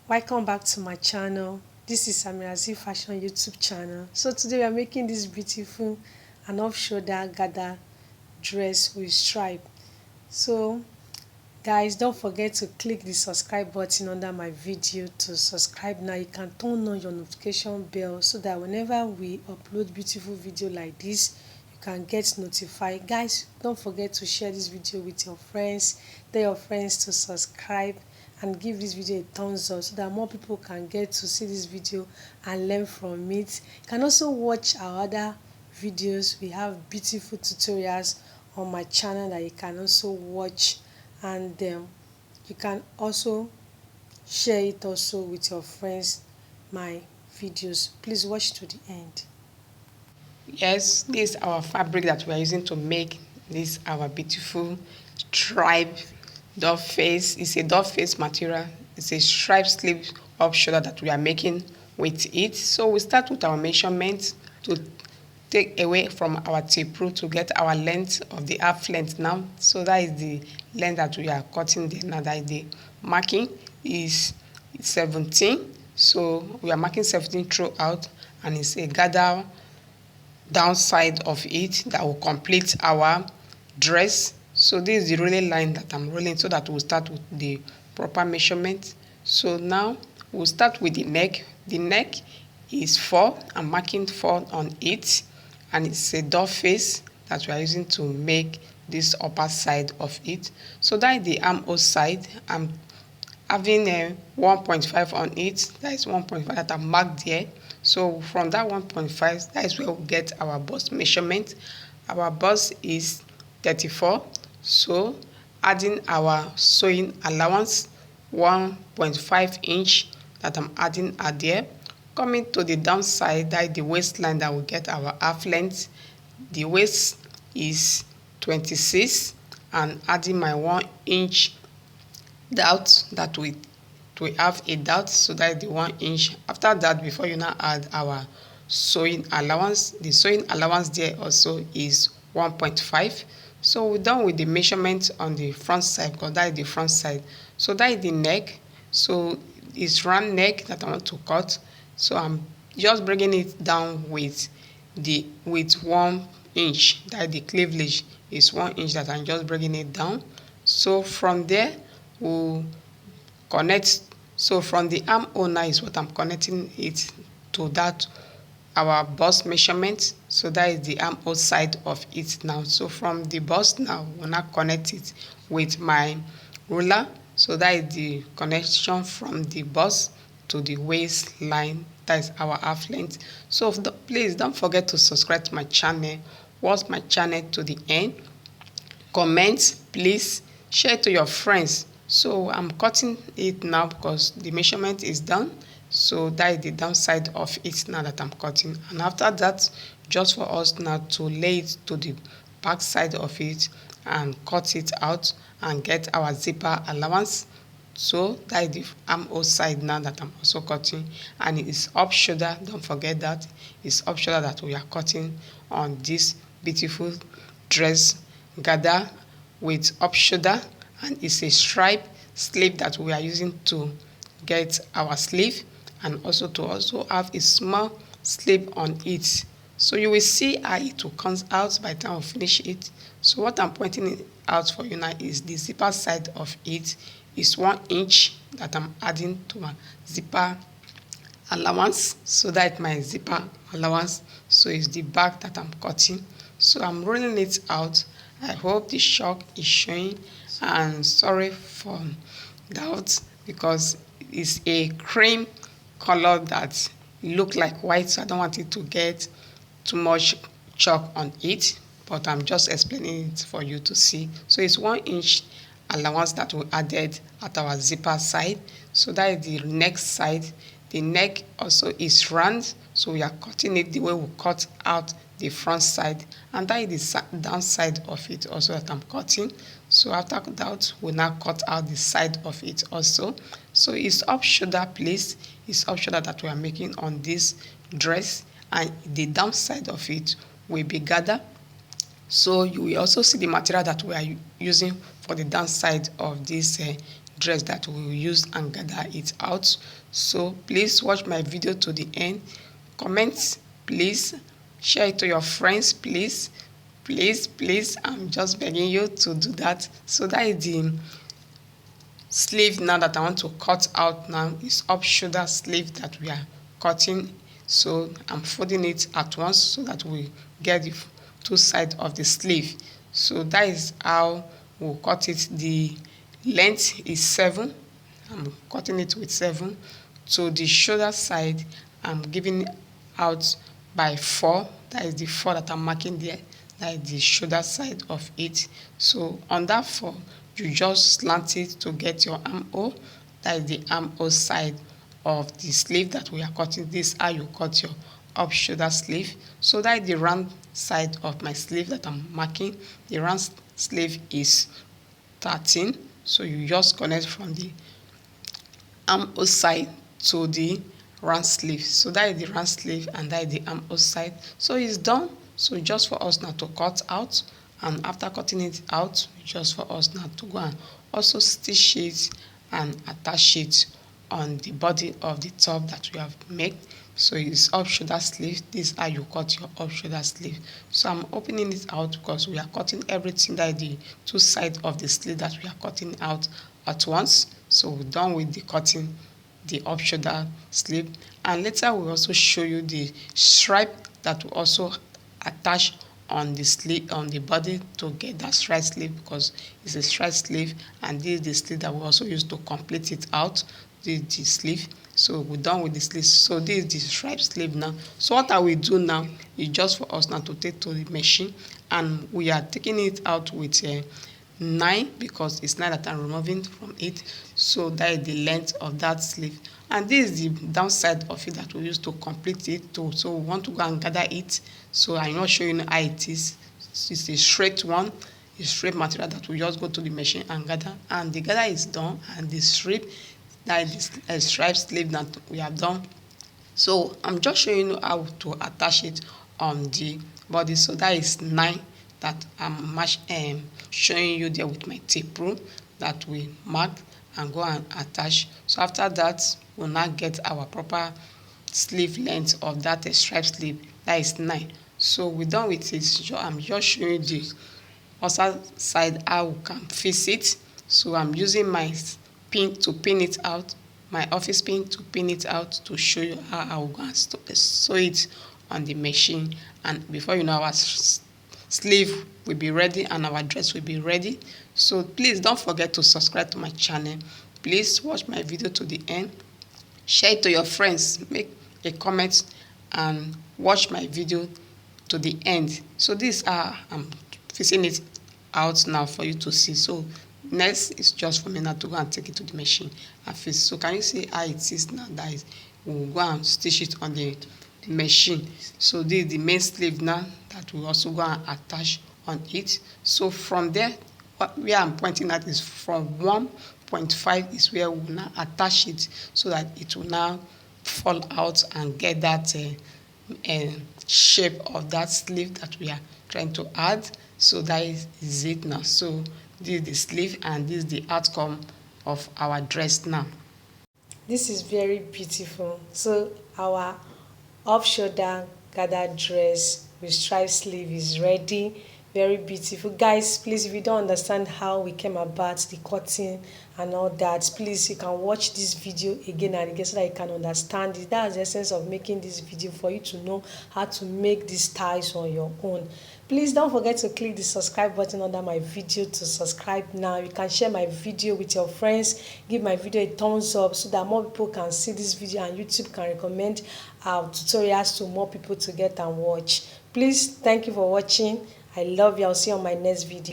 Welcome back to my channel. This is Amirazi Fashion YouTube channel. So today we are making this beautiful and off-shoulder gather dress with stripe. So guys, don't forget to click the subscribe button under my video to subscribe now. You can turn on your notification bell so that whenever we upload beautiful video like this, you can get notified. Guys, don't forget to share this video with your friends. Tell your friends to subscribe and give this video a thumbs up so that more people can get to see this video and learn from it. You can also watch our other videos. We have beautiful tutorials on my channel that you can also watch, and you can also share it also with your friends, my videos. Please watch to the end. Yes, this is our fabric that we are using to make this our beautiful stripe dove face. It's a dove face material. It's a stripe sleeve up shoulder that we are making with it. So we start with our measurement to take away from our tape rule to get our length of the half length now. So that is the length that we are cutting there now. That is the marking is 17. So we are marking 17 throughout, and it's a gather downside of it that will complete our dress. So this is the rolling line that I'm rolling so that we'll start with the proper measurement. So now we'll start with the neck. The neck is 4. I'm marking 4 on it, and it's a dove face that we are using to make this upper side of it. So that is the armhole side. I'm having a 1.5 on it. That is 1.5 that I marked there. So from that 1.5, that is where we get our bust measurement. Our bust is 34. So adding our sewing allowance, 1.5 inch that I'm adding at there. Coming to the downside, that is the waistline that we get our half length. The waist is 26, and adding my 1 inch dot that we have a dot, so that is the 1 inch. After that, before you now add our sewing allowance, the sewing allowance there also is 1.5. So we're done with the measurement on the front side, because that is the front side. So that is the neck. So it's round neck that I want to cut. So I'm just bringing it down with 1 inch. That is the cleavage is 1 inch that I'm just bringing it down. So from there we'll connect. So from the armhole now is what I'm connecting it to, that our bust measurement. So that is the armhole side of it now. So from the bust now, we'll now connect it with my ruler. So that is the connection from the bust to the waistline. That is our half length. So please don't forget to subscribe to my channel. Watch my channel to the end. Comment, please share to your friends. So I'm cutting it now because the measurement is done. So that is the downside of it now that I'm cutting. And after that, just for us now to lay it to the back side of it and cut it out and get our zipper allowance. So that is the armhole side now that I'm also cutting, and it is up shoulder. Don't forget that it's up shoulder that we are cutting on this beautiful dress gather with up shoulder, and it's a stripe sleeve that we are using to get our sleeve, and also to have a small sleeve on it. So you will see how it will come out by the time we finish it. So what I'm pointing it out for you now is the zipper side of it is 1 inch that I'm adding to my zipper allowance. So that my zipper allowance, so it's the back that I'm cutting. So I'm rolling it out. I hope the shock is showing, and sorry for doubt because it's a cream color that look like white, so I don't want it to get too much chalk on it, but I'm just explaining it for you to see. So it's 1 inch allowance that we added at our zipper side. So that is the neck side. The neck also is round, so we are cutting it the way we cut out the front side, and that is the downside of it also that I'm cutting. So after that, we now cut out the side of it also. So it's up shoulder place, it's up shoulder that we are making on this dress, and the downside of it will be gather. So you will also see the material that we are using for the downside of this dress that we will use and gather it out. So please watch my video to the end, comment please, share it to your friends please, please, I'm just begging you to do that. So that is the sleeve now that I want to cut out. Now is up shoulder sleeve that we are cutting, so I'm folding it at once so that we get the two sides of the sleeve. So that is how we'll cut it. The length is 7, I'm cutting it with 7. To the shoulder side, I'm giving out by 4. That is the 4 that I'm marking there. That is the shoulder side of it. So on that 4, you just slant it to get your armhole. That is the armhole side of the sleeve that we are cutting. This is how you cut your up shoulder sleeve. So that is the round side of my sleeve that I'm marking. The round sleeve is 13. So you just connect from the armhole side to the round sleeve. So that is the round sleeve and that is the armhole side. So it's done. So just for us now to cut out, and after cutting it out, just for us now to go and also stitch it and attach it on the body of the top that we have made. So it's up shoulder sleeve. This is how you cut your up shoulder sleeve. So I'm opening it out because we are cutting everything, that is the two sides of the sleeve that we are cutting out at once. So we're done with the cutting the up shoulder sleeve, and later we'll also show you the stripe that will also attach on the sleeve, on the body, to get that stripe sleeve, because it's a stripe sleeve, and this is the sleeve that we also use to complete it out. This is the sleeve. So we're done with the sleeve. So this is the stripe sleeve now. So what I will do now is just for us now to take to the machine, and we are taking it out with 9, because it's 9 that I'm removing from it. So that is the length of that sleeve, and this is the downside of it that we use to complete it too. So we want to go and gather it. So I'm not showing how it is. It's a straight one, a straight material that we just go to the machine and gather, and the gather is done, and the strip, that is the stripe sleeve that we have done. So I'm just showing you how to attach it on the body. So that is 9 that I'm showing you there with my tape rule that we mark and go and attach. So after that, we'll now get our proper sleeve length of that stripe sleeve. That is 9. So we're done with it. So I'm just showing you the other side how we can fix it. So I'm using my pin to pin it out, my office pin to pin it out, to show you how I will go and sew it on the machine. And before you know, our sleeve will be ready and our dress will be ready. So please don't forget to subscribe to my channel. Please watch my video to the end, share it to your friends, make a comment, and watch my video to the end. So this is how I'm fixing it out now for you to see. So next is just for me now to go and take it to the machine and fix. So can you see how it is now? That is, we'll go and stitch it on the machine. So this is the main sleeve now that we also go and attach on it. So from there, where I'm pointing at is from 1.5 is where we will now attach it, so that it will now fall out and get that shape of that sleeve that we are trying to add. So that is it now. So this is the sleeve, and this is the outcome of our dress now. This is very beautiful. So our off shoulder gathered dress with stripe sleeve is ready. Very beautiful. Guys, please, if you don't understand how we came about the cutting and all that, please, you can watch this video again and again so that you can understand it. That's the essence of making this video, for you to know how to make these styles on your own. Please don't forget to click the subscribe button under my video to subscribe now. You can share my video with your friends, give my video a thumbs up so that more people can see this video, and YouTube can recommend our tutorials to more people to get and watch. Please, thank you for watching. I love you. I'll see you on my next video.